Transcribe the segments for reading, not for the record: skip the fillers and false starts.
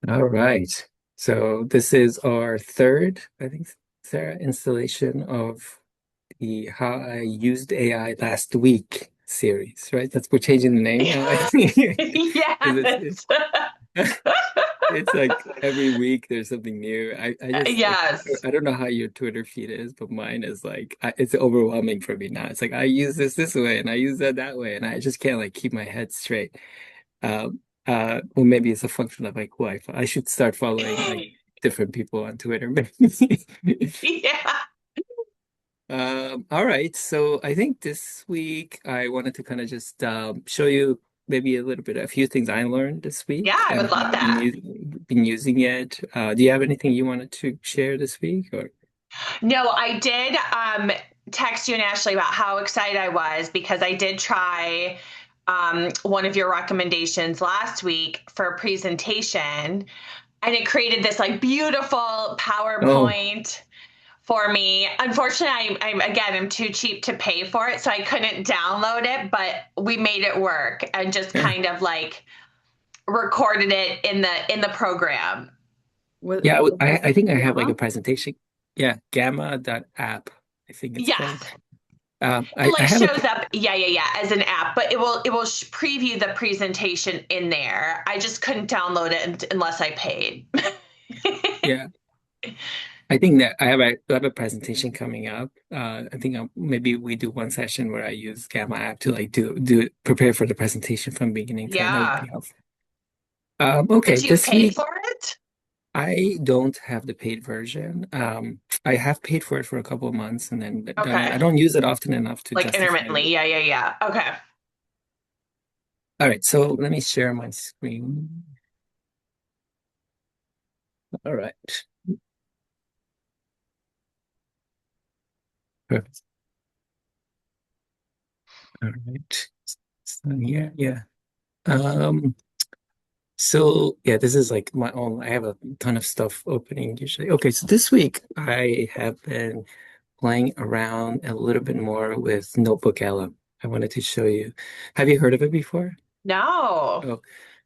All right. So this is our third, I think, Sarah, installation of the How I Used AI Last Week series, right? That's we're changing the name now. I think because Yes. it's like every week there's something new. I just like Yes. I don't know how your Twitter feed is, but mine is like it's overwhelming for me now. It's like I use this way and I use that way, and I just can't like keep my head straight. Well, maybe it's a function of like who I should start following like different people on Twitter. Maybe. Yeah. All right. So I think this week I wanted to kind of just show you maybe a little bit, a few things I learned this Yeah, week I and would love that. been using it. Do you have anything you wanted to share this week or? No, I did text you and Ashley about how excited I was because I did try one of your recommendations last week for a presentation, and it created this like beautiful Oh, PowerPoint for me. Unfortunately, I'm too cheap to pay for it, so I couldn't download it, but we made it work and just yeah. kind of like recorded it in the program. Yeah, I think I have like a presentation. Yeah, Gamma.app, I think it's called. Yes. It I like have a shows up, yeah, as an app, but it will preview the presentation in there. I just couldn't download it unless I paid. yeah. I think that I have a presentation coming up. I think maybe we do one session where I use Gamma app to like prepare for the presentation from beginning to end. That would be Yeah. helpful. Okay, But you this paid week for it? I don't have the paid version. I have paid for it for a couple of months and then done it. I Okay. don't use it often enough to Like justify intermittently. it. Yeah. Okay. All right, so let me share my screen. All right, perfect. All right. So, yeah. Um, So yeah, this is like my own. I have a ton of stuff opening usually. Okay, so this week I have been playing around a little bit more with Notebook LM. I wanted to show you. Have you heard of it before? No. Oh,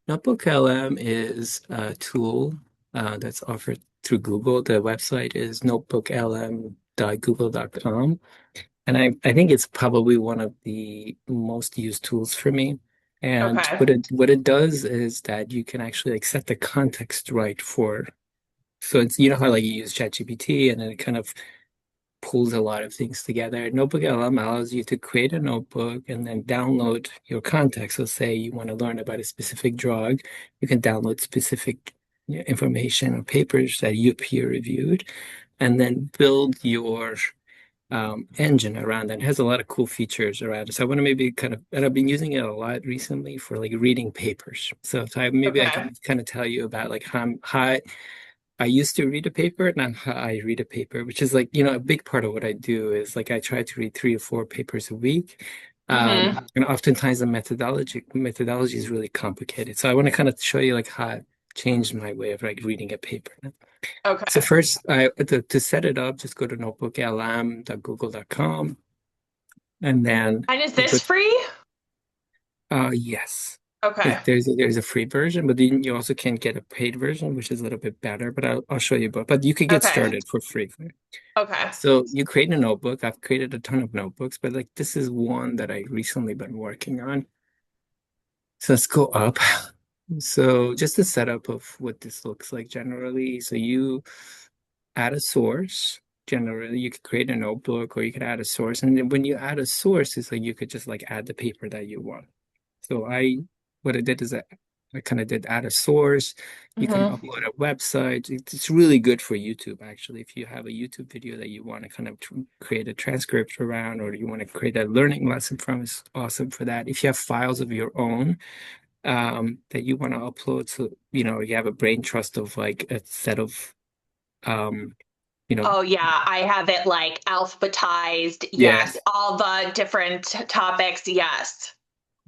Notebook LM is a tool that's offered through Google. The website is notebooklm.google.com. And I think it's probably one of the most used tools for me. And Okay. what it does is that you can actually like set the context right for so it's you know how like you use ChatGPT and then it kind of pulls a lot of things together. Notebook LM allows you to create a notebook and then download your context. So say you want to learn about a specific drug, you can download specific information or papers that you peer reviewed and then build your engine around that. It has a lot of cool features around it. So I want to maybe kind of, and I've been using it a lot recently for like reading papers. Maybe I Okay. can kind of tell you about like how I used to read a paper, not how I read a paper, which is like, a big part of what I do is like I try to read 3 or 4 papers a week. Mm-hmm. And oftentimes the methodology is really complicated. So I want to kind of show you like how I changed my way of like reading a paper. So Okay. first, to set it up, just go to notebooklm.google.com, and then And is you this put, free? yes, Okay. there's a free version, but then you also can get a paid version, which is a little bit better. But I'll show you both. But you could get Okay. started for free. Okay. So you create a notebook. I've created a ton of notebooks, but like this is one that I recently been working on. So let's go up. So just the setup of what this looks like generally. So you add a source. Generally, you could create a notebook or you could add a source. And then when you add a source, it's like you could just like add the paper that you want. So what I did is I kind of did add a source. You can Mm-hmm. upload a website. It's really good for YouTube, actually. If you have a YouTube video that you want to kind of create a transcript around or you want to create a learning lesson from, it's awesome for that. If you have files of your own, that you want to upload, so, you have a brain trust of like a set of, um, you know, Oh yeah, I have it like alphabetized. yeah. Yes, all the different topics. Yes.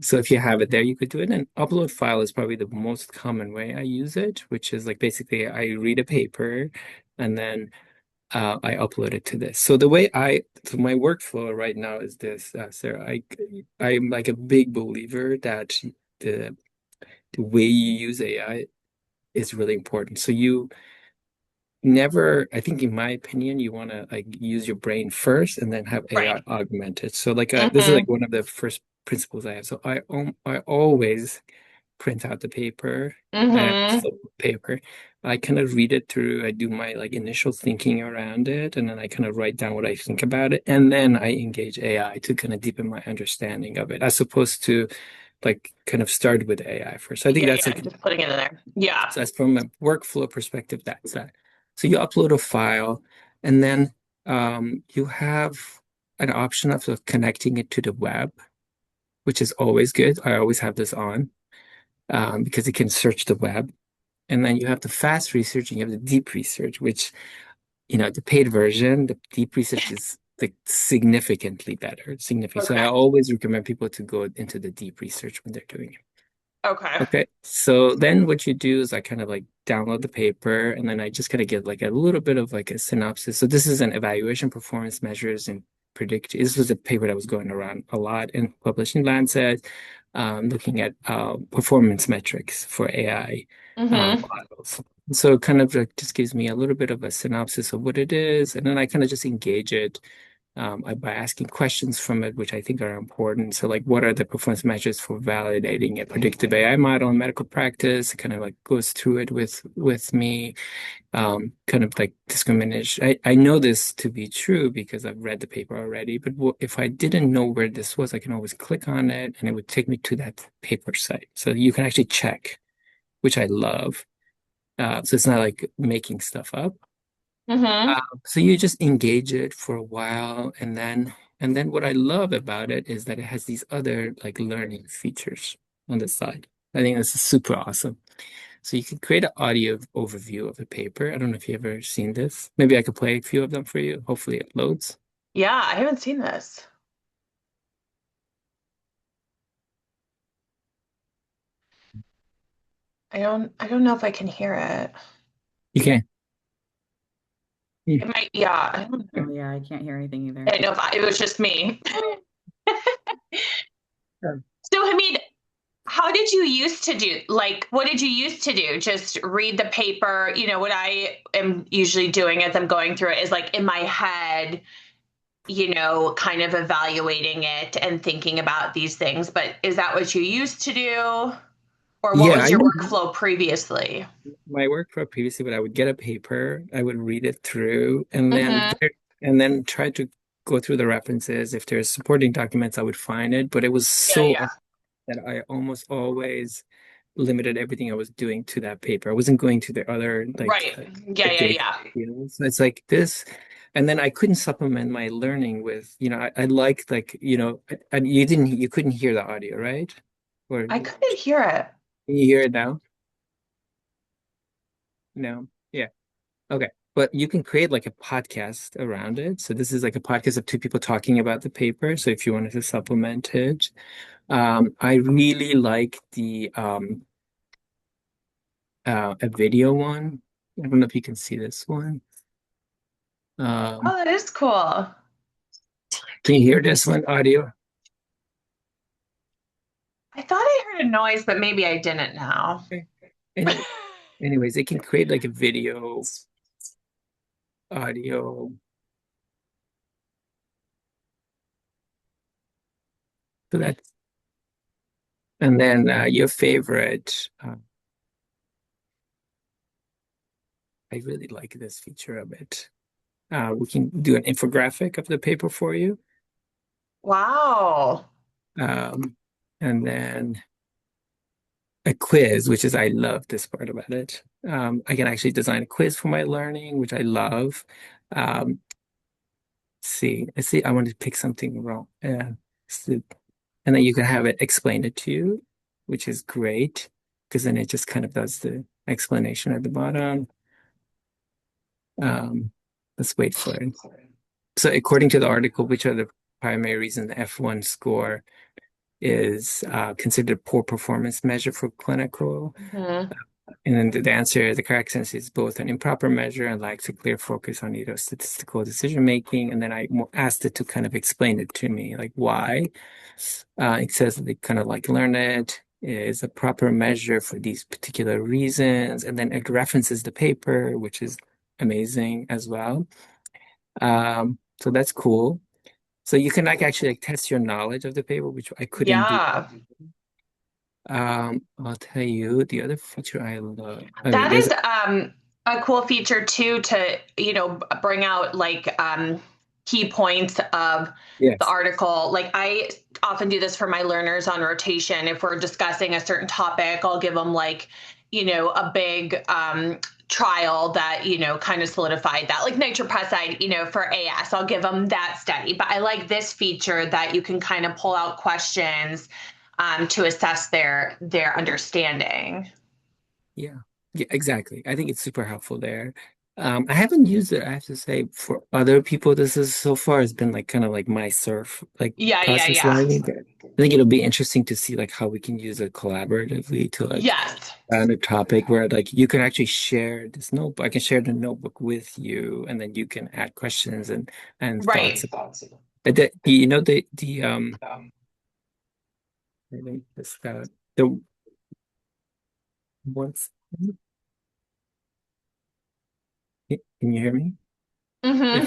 So if you have it there, you could do it. And upload file is probably the most common way I use it, which is like basically I read a paper and then I upload it to this. So my workflow right now is this, Sarah. I'm like a big believer that the the way you use AI. is really important. So you never, I think in my opinion, you want to like use your brain first and then have AI Right. augment it. So like this is like Mm-hmm. one of the first principles I have. So I always print out the paper. I have a Mm-hmm. full paper. I kind of read it through. I do my like initial thinking around it, and then I kind of write down what I think about it, and then I engage AI to kind of deepen my understanding of it, as opposed to like kind of start with AI first. I think Yeah, that's yeah. like Just putting it in there. Yeah. so that's from a workflow perspective, that's that. So you upload a file, and then you have an option of connecting it to the web, which is always good. I always have this on because it can search the web. And then you have the fast research and you have the deep research, which, the paid version, the deep research is like significantly better, significantly. So I Okay. always recommend people to go into the deep research when they're doing it. Okay. Okay. So then what you do is I kind of like download the paper and then I just kind of get like a little bit of like a synopsis. So this is an evaluation performance measures and predict. This was a paper that was going around a lot and published in Lancet, looking at performance metrics for AI Mm-hmm. models. So it kind of like just gives me a little bit of a synopsis of what it is, and then I kind of just engage it by asking questions from it, which I think are important. So, like, what are the performance measures for validating a predictive AI model in medical practice? It kind of like goes through it with me, kind of like discrimination. I know this to be true because I've read the paper already, but if I didn't know where this was, I can always click on it and it would take me to that paper site. So you can actually check, which I love. So it's not like making stuff up. Mm-hmm. So you just engage it for a while, and then what I love about it is that it has these other like learning features on the side. I think this is super awesome. So you can create an audio overview of the paper. I don't know if you've ever seen this. Maybe I could play a few of them for you. Hopefully it loads. Yeah, I haven't seen this. I don't know if I can hear it. You can. It might, yeah. I don't know. Oh yeah, I can't hear anything I either. didn't know if it was just me. Yeah. So, Hamid, how did you used to do? Like, what did you used to do? Just read the paper? What I am usually doing as I'm going through it is like in my head, kind of evaluating it and thinking about these things. But is that what you used to do? Or what Yeah, was your workflow previously? my work for previously, but I would get a paper, I would read it through, and then Mm-hmm. try to go through the references. If there's supporting documents, I would find it. But it was Yeah, so yeah. that I almost always limited everything I was doing to that paper. I wasn't going to the other like Right. Yeah, yeah, adjacent yeah. fields. So it's like this, and then I couldn't supplement my learning with, I like, and you couldn't hear the audio, right? Or I can couldn't hear it. you hear it now? No. Yeah. Okay. But you can create like a podcast around it. So this is like a podcast of two people talking about the paper. So if you wanted to supplement it, I really like the a video one. I don't know if you can see this one. Oh, Um, that is cool. can you hear this one audio? I thought I heard a noise, but maybe I didn't now. Okay. Any, anyways, it can create like a video, audio. So that's, and then your favorite. I really like this feature of it. We can do an infographic of the paper for you. Wow. Um, and then a quiz, which is I love this part about it. I can actually design a quiz for my learning, which I love. Let's see. I want to pick something wrong. So- and then you can have it explain it to you, which is great because then it just kind of does the explanation at the bottom. Um, let's wait for it. So according to the article, which are the primary reasons the F1 score is considered a poor performance measure for clinical? Hmm. And then the answer, the correct answer is both an improper measure and lacks a clear focus on either statistical decision making. And then I asked it to kind of explain it to me, like why. It says that they kind of like learn it. is a proper measure for these particular reasons, and then it references the paper, which is amazing as well. So that's cool. So you can like actually like test your knowledge of the paper, which I couldn't do. Yeah. I'll tell you the other feature I love. Okay, That there's is a cool feature too to, bring out like key points of the yes, article. Like I often do this for my learners on rotation. If we're discussing a certain topic, I'll give them like, a big trial that, kind of solidified that, like nitroprusside, for AS. I'll give them that study. But I like this feature that you can kind of pull out questions to assess their understanding. yeah, yeah, exactly. I think it's super helpful there. I haven't used it, I have to say, for other people. This is so far has been like kind of like my surf like Yeah, yeah, process yeah. learning. But I think it'll be interesting to see like how we can use it collaboratively to like Yes. on a topic where like you can actually share this notebook. I can share the notebook with you, and then you can add questions and thoughts. Right. But the I think this the once can you hear me? Mm-hmm.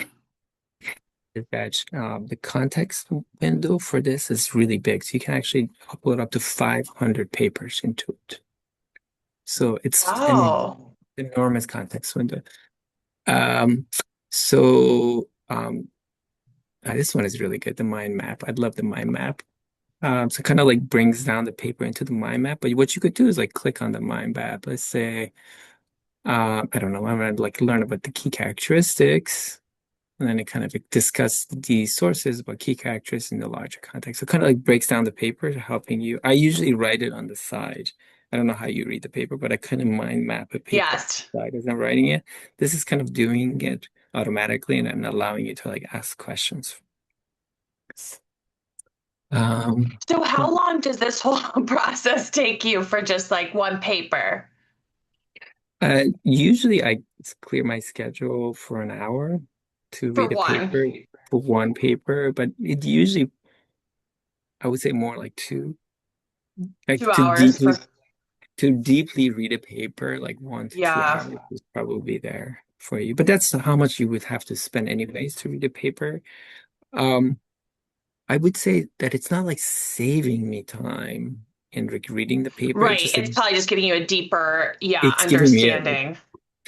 Is that the context window for this is really big. So you can actually upload up to 500 papers into it. So it's an Oh. enormous context window. Um, so this one is really good, the mind map. I'd love the mind map. So kind of like brings down the paper into the mind map. But what you could do is like click on the mind map. Let's say, I don't know, I'm gonna like learn about the key characteristics. And then it kind of like discussed the sources about key characters in the larger context. So it kind of like breaks down the paper, helping you. I usually write it on the side. I don't know how you read the paper, but I couldn't mind map a paper on Yes. the side as I'm writing it. This is kind of doing it automatically and allowing you to like ask questions. Um, So how long does this whole process take you for just like one paper? Usually I clear my schedule for an hour to For read a one, paper for one paper, but it usually, I would say more like two, like 2 hours for, to deeply read a paper, like 1 to 2 yeah. hours is probably there for you. But that's how much you would have to spend anyways to read a paper. Um, I would say that it's not like saving me time in like reading the paper. It's Right. just It's probably just giving you a deeper, yeah, it's understanding.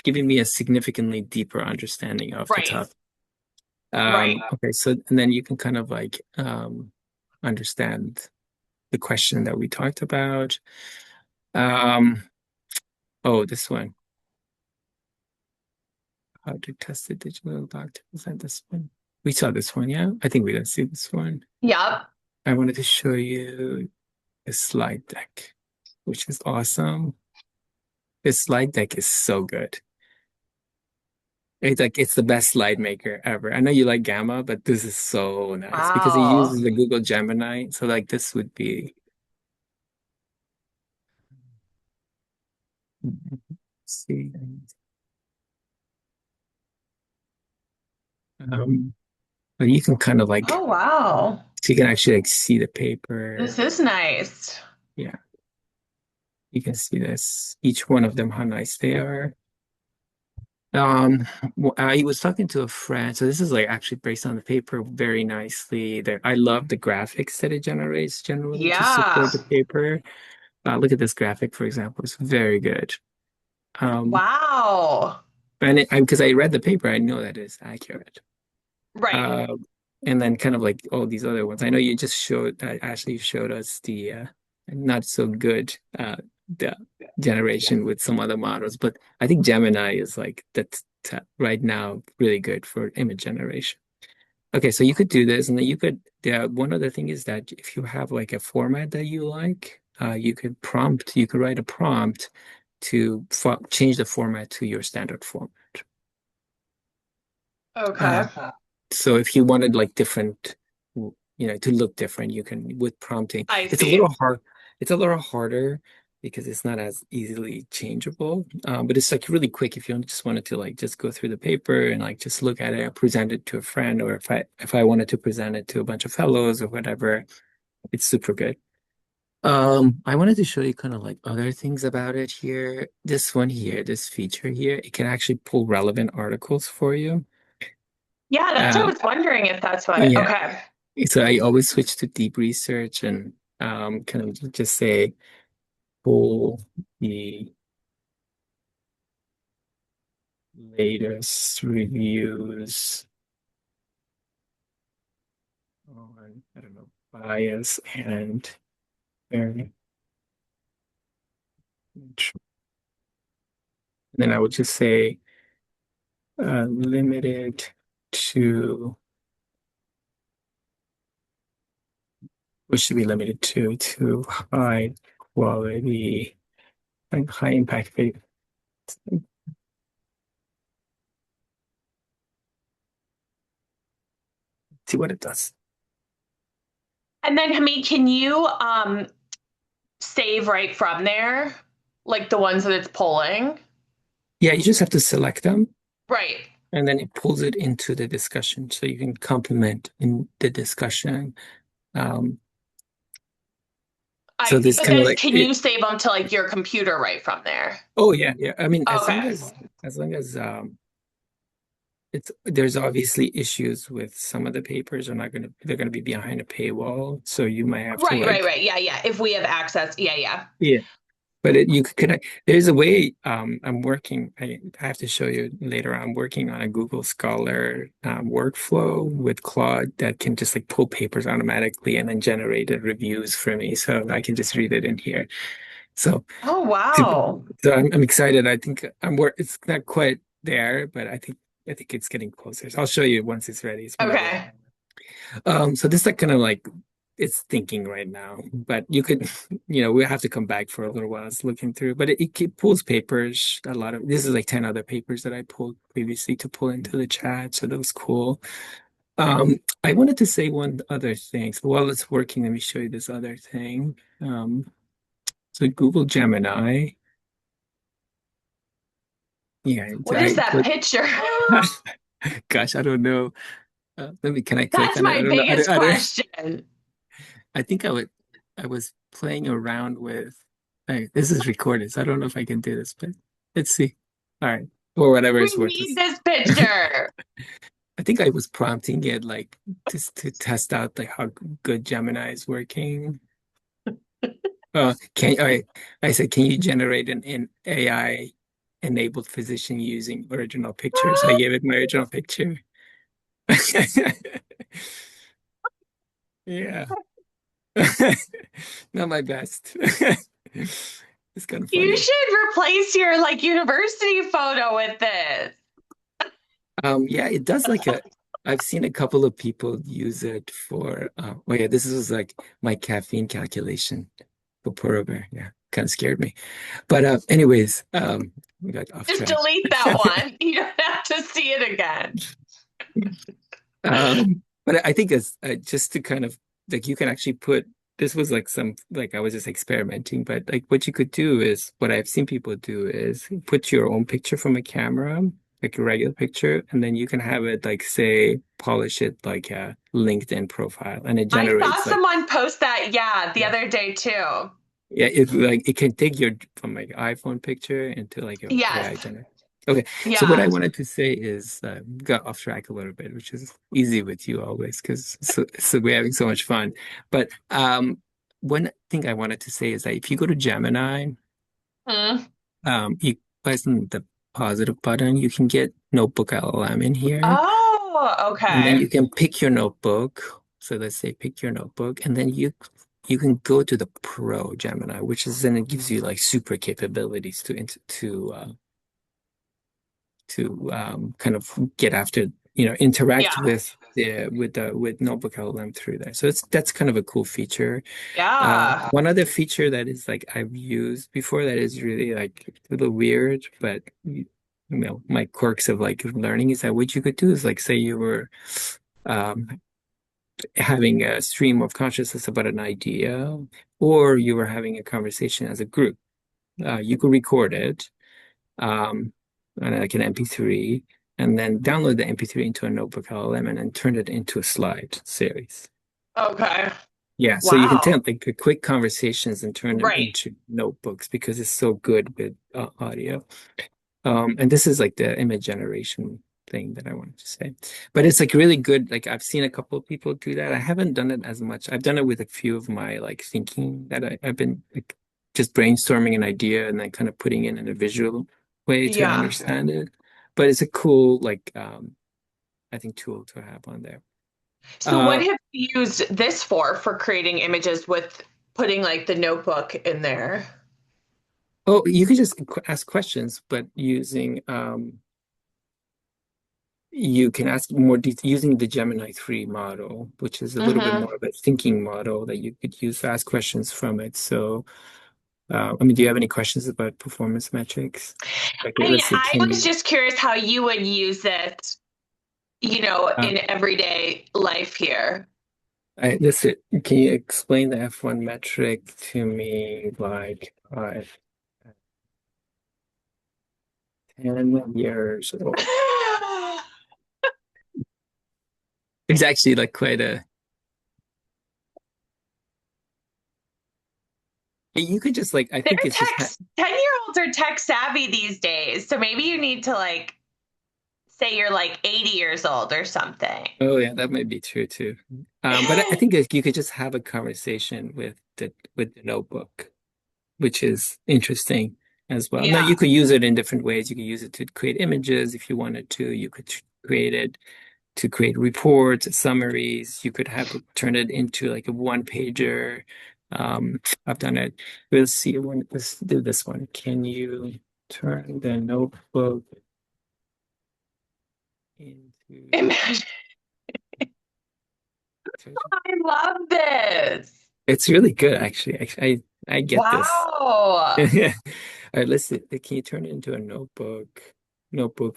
giving me a significantly deeper understanding of the Right. topic. Right. Okay, so and then you can kind of like understand the question that we talked about. Um, oh, this one. How to test the digital doctor. Is that this one? We saw this one, yeah? I think we didn't see this one. Yep. I wanted to show you a slide deck, which is awesome. This slide deck is so good. It's like it's the best slide maker ever. I know you like Gamma, but this is so nice because it Wow. uses the Google Gemini. So like this would be see um but you can kind of like Oh, wow. so you can actually like see the paper. This is nice. Yeah, you can see this. Each one of them, how nice they are. I was talking to a friend, so this is like actually based on the paper very nicely. There, I love the graphics that it generates generally to Yeah. support the paper. Look at this graphic, for example; it's very good. Um, Wow. and because I read the paper, I know that it's accurate. Right. Uh, and then kind of like all these other ones. I know you just showed Ashley showed us the not so good the generation with some other models, but I think Gemini is like that's right now really good for image generation. Okay, so you could do this, and then you could. One other thing is that if you have like a format that you like, you could prompt. You could write a prompt to change the format to your standard format. Uh, Okay. So if you wanted like different, to look different, you can with prompting. I It's a see. little hard. It's a little harder because it's not as easily changeable. But it's like really quick if you just wanted to like just go through the paper and like just look at it, or present it to a friend, or if I wanted to present it to a bunch of fellows or whatever, it's super good. I wanted to show you kind of like other things about it here. This one here, this feature here, it can actually pull relevant articles for you. Yeah, that's what I Uh, was wondering if that's what. yeah. Okay. So I always switch to deep research and kind of just say pull the latest reviews on, I don't know, bias and variance. Then I would just say limited to, what should be limited to high quality and high impact faith. See what it does. And then Hamid, can you save right from there? Like the ones that it's pulling? Yeah, you just have to select them Right. and then it pulls it into the discussion so you can complement in the discussion. Um, so this But kind of then like can it, you save them to like your computer right from there? oh yeah, yeah. I mean, Okay. as long as it's there's obviously issues with some of the papers are not gonna they're gonna be behind a paywall. So you might have to Right, right, like right. Yeah, yeah. If we have access. Yeah, yeah. yeah. But you could connect. There's a way. I'm working. I have to show you later. I'm working on a Google Scholar workflow with Claude that can just like pull papers automatically and then generate the reviews for me, so I can just read it in here. So, Oh, to, wow. I'm excited. I think I'm work. It's not quite there, but I think it's getting closer. So I'll show you once it's ready. It's whenever. Okay. So this is like kind of like it's thinking right now, but you could, we have to come back for a little while. It's looking through, but it pulls papers. A lot of this is like 10 other papers that I pulled previously to pull into the chat. So that was cool. I wanted to say one other thing. So while it's working, let me show you this other thing. So Google Gemini. Yeah, What is that picture? gosh, I don't know. Can I click That's on it? I my don't know. biggest question. I think I was playing around with, like, this is recorded, so I don't know if I can do this, but let's see. All right. Or whatever We it's worth. need this picture. I think I was prompting it like just to test out like how good Gemini is working. I said, can you generate an AI enabled physician using original pictures? I gave it my original picture. Yeah. Not my best. It's kind of You funny. should replace your like university photo with this. Yeah, it does like a. I've seen a couple of people use it for. Oh yeah, this is like my caffeine calculation for pour over. Yeah, kind of scared me. But anyways, we got off Just track. delete that one. You don't have to see it again. But I think it's just to kind of like you can actually put this was like some like I was just experimenting, but like what you could do is what I've seen people do is put your own picture from a camera, like a regular picture, and then you can have it like say polish it like a LinkedIn profile, and it I saw generates like someone post that, yeah, the yeah. other day too. Yeah, it like it can take your from like iPhone picture into like a Yes. AI generate. Okay, so what I Yeah. wanted to say is got off track a little bit, which is easy with you always because so we're having so much fun. But one thing I wanted to say is that if you go to Gemini, Hmm. you press on the positive button, you can get Notebook LLM in here, Oh, and then okay. you can pick your notebook. So let's say pick your notebook, and then you can go to the Pro Gemini, which is then it gives you like super capabilities to kind of get after, interact Yeah. with Notebook LLM through there. So that's kind of a cool feature. Yeah. One other feature that is like I've used before that is really like a little weird, but my quirks of like learning is that what you could do is like say you were um, having a stream of consciousness about an idea, or you were having a conversation as a group. You could record it um, on like an MP3, and then download the MP3 into a notebook LLM and then turn it into a slide series. Okay. Yeah, so you can Wow. take like the quick conversations and turn them Right. into notebooks because it's so good with audio. And this is like the image generation thing that I wanted to say. But it's like really good. Like I've seen a couple of people do that. I haven't done it as much. I've done it with a few of my like thinking that I've been like just brainstorming an idea and then kind of putting it in a visual way to Yeah. understand it. But it's a cool like I think tool to have on there. So what Uh have you used this for creating images with putting like the notebook in there? oh, you could just ask questions, but using you can ask more detail using the Gemini 3 model, which is a little bit Mm-hmm. more of a thinking model that you could use to ask questions from it. So, I mean, do you have any questions about performance metrics? Like, let's see, I can was you, just curious how you would use it, uh, in everyday life here. let's see, can you explain the F1 metric to me like 10 years old? It's actually like quite a, you could just like, I think it's just, 10-year-olds are tech savvy these days. So maybe you need to like say you're like 80 years old or something. oh yeah, that might be true too. But I think that you could just have a conversation with the notebook, which is interesting as well. Now you Yeah. could use it in different ways. You could use it to create images if you wanted to. You could create it to create reports, summaries. You could have it turn it into like a one pager. I've done it. Let's see. Let's do this one. Can you turn the notebook into? Imagine. I love this. It's really good, actually. I get this. Wow. All right, let's see. Can you turn it into a notebook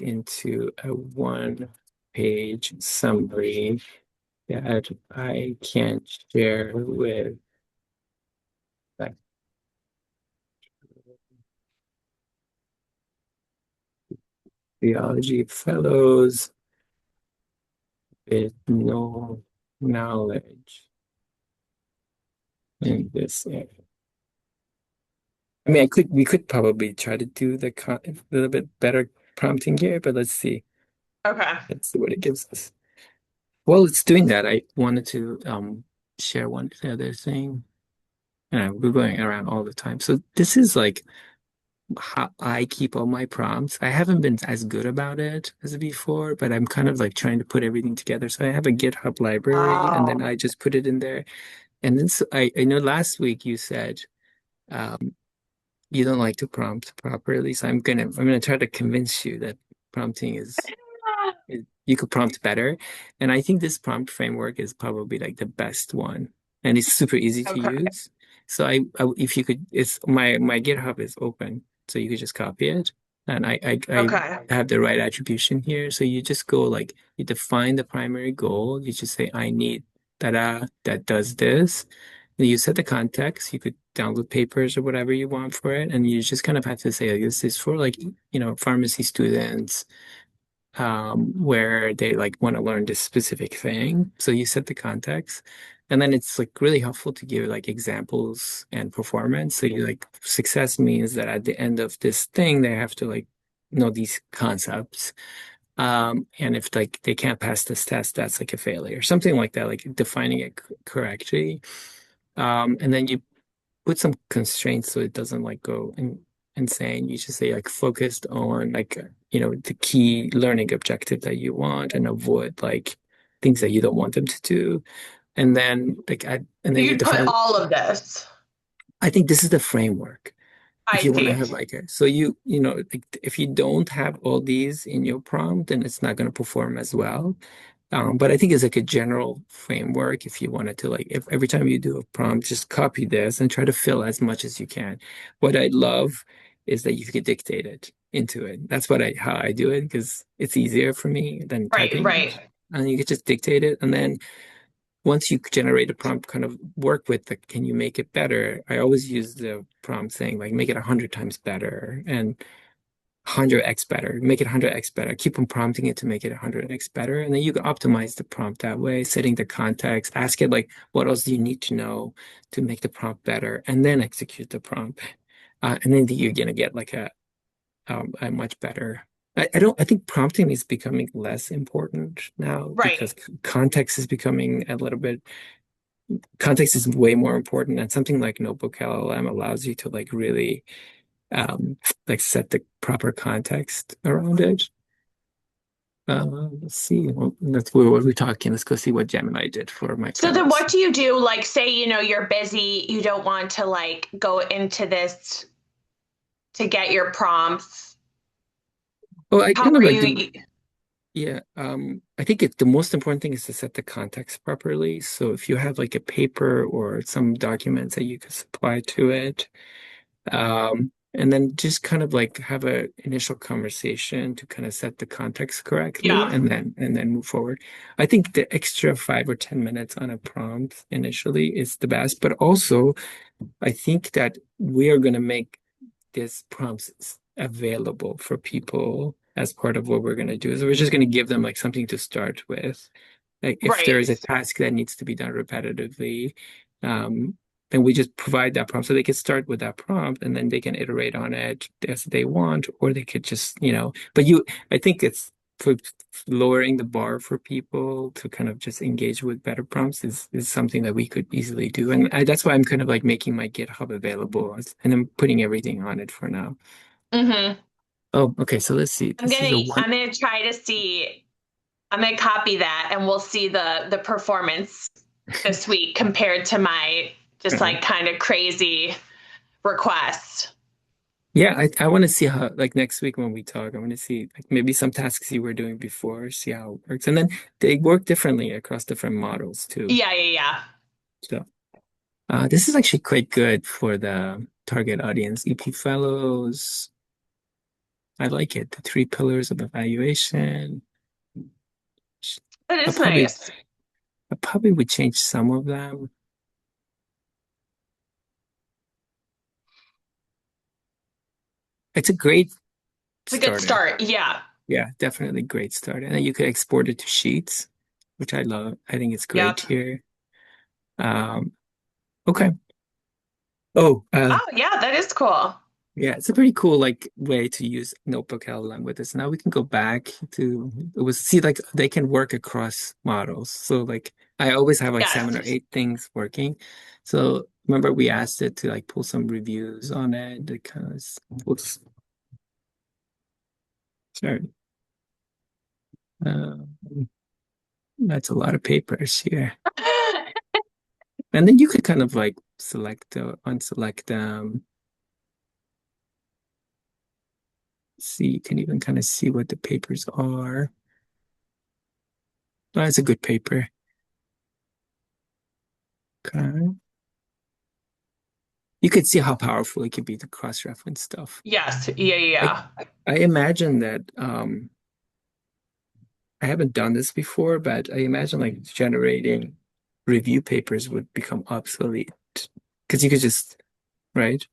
into a one page summary that I can share with like theology fellows with no knowledge in this area? I mean, we could probably try to do a little bit better prompting here, but let's see. Okay. Let's see what it gives us. While it's doing that, I wanted to share one other thing. We're going around all the time. So this is like how I keep all my prompts. I haven't been as good about it as before, but I'm kind of like trying to put everything together. So I have a GitHub library and then Wow. I just put it in there. And then I know last week you said um, you don't like to prompt properly. So I'm gonna try to convince you that prompting is you could prompt better. And I think this prompt framework is probably like the best one. And it's super easy to Okay. use. So if you could, it's my GitHub is open, so you could just copy it. And Okay. I have the right attribution here. So you just go like you define the primary goal. You just say, I need data that does this. And you set the context. You could download papers or whatever you want for it. And you just kind of have to say, like, this is for like, pharmacy students where they like want to learn this specific thing. So you set the context, and then it's like really helpful to give like examples and performance. So you like success means that at the end of this thing, they have to like know these concepts. And if like they can't pass this test, that's like a failure, something like that, like defining it correctly. And then you put some constraints so it doesn't like go insane. You should say like focused on like the key learning objective that you want and avoid like things that you don't want them to do. And then and then you You'd put define. all of this. I think this is the framework. If I you want to see. have like so like if you don't have all these in your prompt, then it's not going to perform as well. But I think it's like a general framework if you wanted to like if every time you do a prompt, just copy this and try to fill as much as you can. What I love is that you can dictate it into it. That's how I do it because it's easier for me than Right, typing it. right. And you can just dictate it. And then once you generate a prompt, kind of work with the can you make it better? I always use the prompt saying like make it 100 times better. And 100x better, make it 100x better. Keep on prompting it to make it 100x better. And then you can optimize the prompt that way, setting the context, ask it like, what else do you need to know to make the prompt better? And then execute the prompt. And then you're gonna get like a much better. I think prompting is becoming less important now Right. because context is becoming a little bit, context is way more important. And something like Notebook LLM allows you to like really like set the proper context around it. Let's see. Well, that's what we're talking. Let's go see what Gemini did for my So then fellows. what do you do? Like, say, you're busy, you don't want to like go into this to get your prompts. Well, I How kind of are like do, you? yeah. I think the most important thing is to set the context properly. So if you have like a paper or some documents that you could supply to it, and then just kind of like have a initial conversation to kind of set the context correctly Yeah. and then move forward. I think the extra 5 or 10 minutes on a prompt initially is the best, but also I think that we are going to make these prompts available for people as part of what we're going to do. So we're just going to give them like something to start with. Like if there Right. is a task that needs to be done repetitively, um, then we just provide that prompt. So they can start with that prompt and then they can iterate on it as they want, or they could just, but I think it's for lowering the bar for people to kind of just engage with better prompts is something that we could easily do. And that's why I'm kind of like making my GitHub available and I'm putting everything on it for now. Mm-hmm. Oh, okay. So let's see. I'm This is gonna a one. I'm gonna try to see. I'm gonna copy that, and we'll see the performance this week compared to my just uh, like kind of crazy request. Yeah, I want to see how, like next week when we talk, I want to see like maybe some tasks you were doing before, see how it works. And then they work differently across different models too. Yeah, yeah, yeah. So this is actually quite good for the target audience. EP fellows, I like it. The 3 pillars of evaluation. That I is probably nice. I probably would change some of them. It's a great It's a good starter. start. Yeah. Yeah, definitely great starter. And then you could export it to Sheets, which I love. I think it's great Yep. here. Um, okay. Oh, Oh, yeah, that is cool. yeah, it's a pretty cool like way to use Notebook LLM with this. Now we can go back to it was see like they can work across models. So like I always have like 7 or 8 things working. So remember we asked it to like pull some reviews on it because oops, sorry. Um, that's a lot of papers here. Yes. And then you could kind of like select unselect them. See, you can even kind of see what the papers are. Oh, it's a good paper. Okay. You could see how powerful it could be to cross-reference stuff. Yeah, yeah, I yeah. I imagine that I haven't done this before, but I imagine like generating review papers would become obsolete because you could just right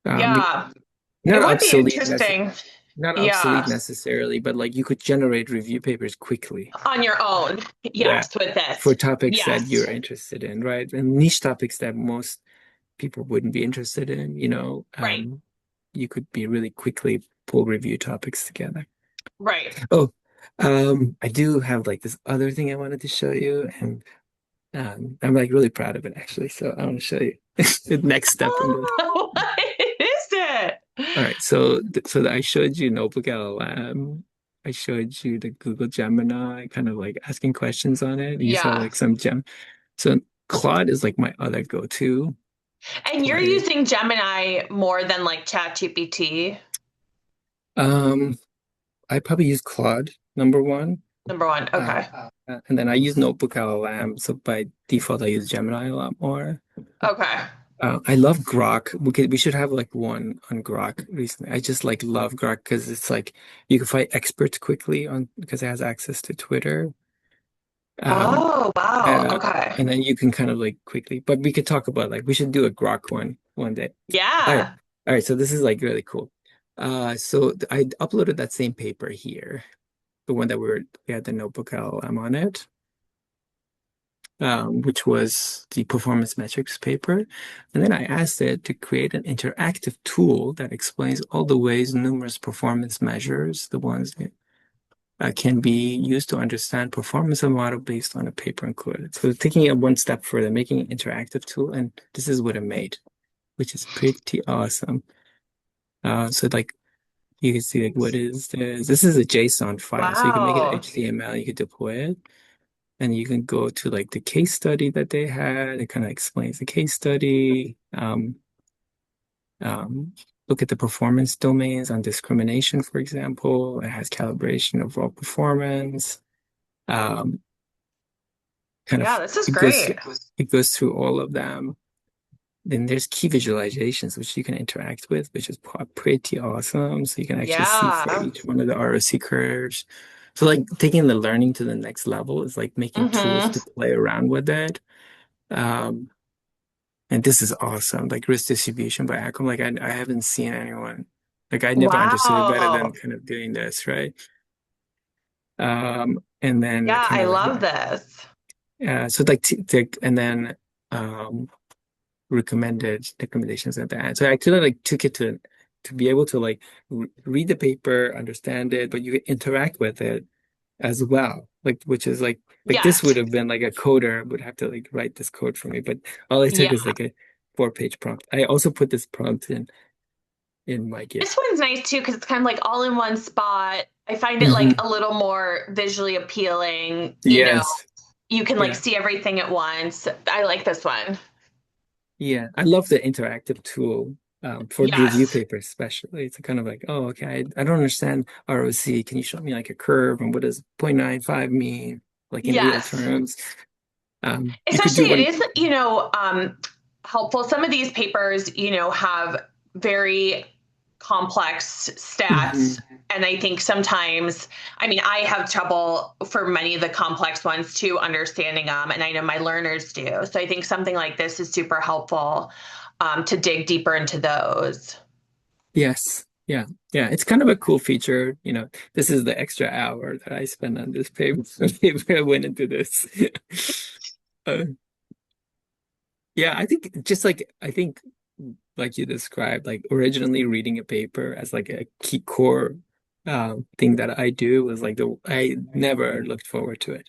um Yeah. It not would be obsolete interesting. not obsolete Yeah. necessarily, but like you could generate review papers quickly. On your own. Yeah, Yes, with for this. topics that Yes. you're interested in, right? And niche topics that most people wouldn't be interested in, Right. you could be really quickly pull review topics together. Right. Oh, I do have like this other thing I wanted to show you, and I'm like really proud of it actually. So I want to show you the next step in this. Oh, what is it? All right, so I showed you Notebook LLM. I showed you the Google Gemini, kind of like asking questions on it. You saw Yeah. like some gem. So Claude is like my other go-to. And you're Claude is. using Gemini more than like ChatGPT, Um, I probably use Claude number one. number one. Uh, Okay. and then I use Notebook LLM, so by default I use Gemini a lot more. Okay. I love Grok. We should have like one on Grok recently. I just like love Grok because it's like you can find experts quickly on because it has access to Twitter. Um, Oh, wow. uh, Okay. and then you can kind of like quickly, but we could talk about like we should do a Grok one day. All right, Yeah. all right. So this is like really cool. I uploaded that same paper here, the one that we had the notebook LLM on it, which was the performance metrics paper. And then I asked it to create an interactive tool that explains all the ways numerous performance measures, the ones that can be used to understand performance of a model based on a paper included. So taking it one step further, making an interactive tool, and this is what it made, which is pretty awesome. So like you can see like what is this? This is a JSON file, so you can make it Wow. HTML, you can deploy it, and you can go to like the case study that they had. It kind of explains the case study. Um, Look at the performance domains on discrimination, for example. It has calibration of raw performance. Um, kind Yeah, of this is it goes great. it goes through all of them. Then there's key visualizations which you can interact with, which is pretty awesome. So you can actually see for Yeah. each one of the ROC curves. So like taking the learning to the next level is like making tools Mm-hmm. to play around with it. Um, and this is awesome. Like risk distribution by outcome. Like I haven't seen anyone like I never understood it better than Wow. kind of doing this, right? And then Yeah, kind I of like love this. so like and then um recommended recommendations at the end. So I actually like took it to be able to like read the paper, understand it, but you can interact with it as well. Like which is like this would Yes. have been like a coder would have to like write this code for me, but all I took Yeah. is like a 4-page prompt. I also put this prompt in my Git. This one's nice too because it's kind of like all in one spot. I find it like Hmm. a little more visually appealing. Yes. You can like Yeah. see everything at once. I like this one. Yeah. I love the interactive tool for review Yes. papers, especially. It's kind of like, oh, okay, I don't understand ROC. Can you show me like a curve and what does 0.95 mean, like in real Yes. terms? You could do Especially it one. is, helpful. Some of these papers, have very complex stats. Mhm. And I think sometimes, I mean, I have trouble for many of the complex ones too, understanding them. And I know my learners do. So I think something like this is super helpful to dig deeper into those. Yes. Yeah. Yeah. It's kind of a cool feature. This is the extra hour that I spent on this paper. Paper I went into this. Uh, yeah, I think like you described, like originally reading a paper as like a key core thing that I do was like the I never looked forward to it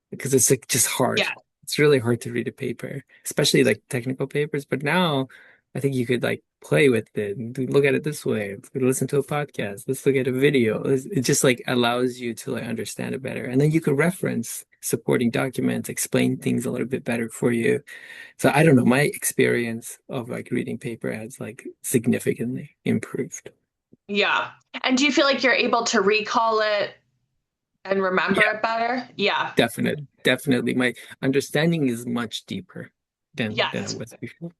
because it's like just hard. Yeah. It's really hard to read a paper, especially like technical papers. But now I think you could like play with it and look at it this way. Listen to a podcast. Let's look at a video. It just like allows you to like understand it better. And then you could reference supporting documents, explain things a little bit better for you. So I don't know, my experience of like reading paper has like significantly improved. Yeah. And do you feel like you're able to recall it and remember Yeah, it better? Yeah. definitely. My understanding is much deeper than it Yes. was before.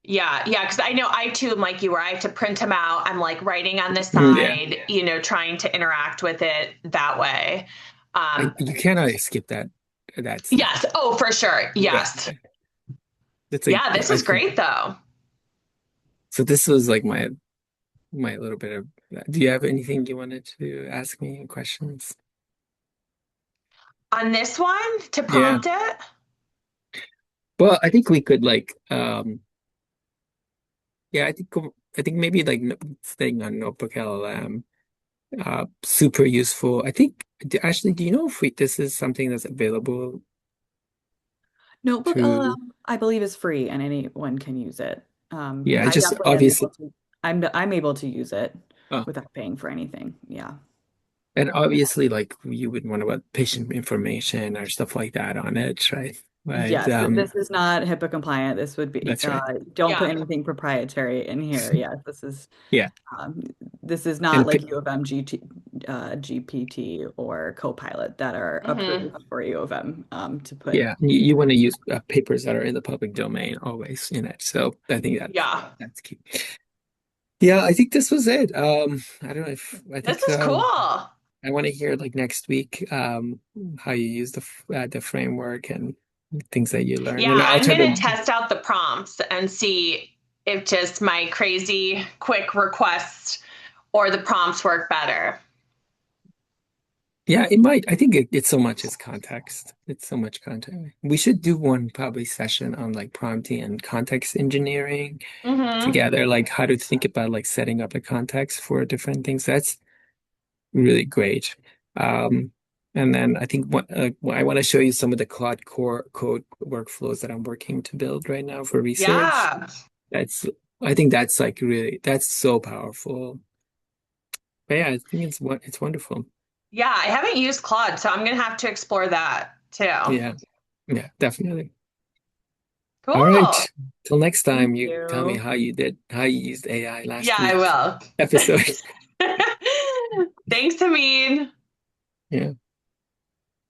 Yeah, yeah, because I know I too am like you, where I have to print them out. I'm like writing on the Yeah. side, trying to interact with it that way. Um, You cannot skip that step. yes. Oh, for sure. Yeah. Yes. That's like Yeah, yeah, this I is think great though. so this was like my little bit of do you have anything you wanted to ask me questions? On this one, to Yeah. prompt it. Well, I think we could like yeah, I think maybe like staying on Notebook LLM super useful. I think actually, do you know if this is something that's available Notebook through? I believe is free and anyone can use it. Yeah, I I just definitely am able obviously to. I'm able to use it uh, without paying for anything. Yeah. and obviously like you would want about patient information or stuff like that on it, right? But Yes, this is not HIPAA compliant. This would be that's right. don't put Yeah. anything proprietary in here. Yes, Yeah, um, this is not and like U of M GPT or Copilot that are Hmm. approved for U of M to put. yeah, you want to use papers that are in the public domain always in it. So I think Yeah. that's key. Yeah, I think this was it. I don't know if I This think is cool. I want to hear like next week how you use the framework and things that you learn. And Yeah, I'll I'm try gonna to test out the prompts and see if just my crazy quick requests or the prompts work better? Yeah, it might. I think it's so much as context. It's so much content. We should do one probably session on like prompting and context engineering Mm-hmm. together, like how to think about like setting up the context for different things. That's really great. Um, and then I think I want to show you some of the Claude Core code workflows that I'm working to build right now for research. Yeah. That's I think that's like really that's so powerful. But yeah, I think it's wonderful. Yeah, I haven't used Claude, so I'm gonna have to explore that too. Yeah, yeah, definitely. All right. Cool. Till next Thank time, you tell me you. how you used AI Yeah, last I week will. episode. Thanks, Hamid. Yeah.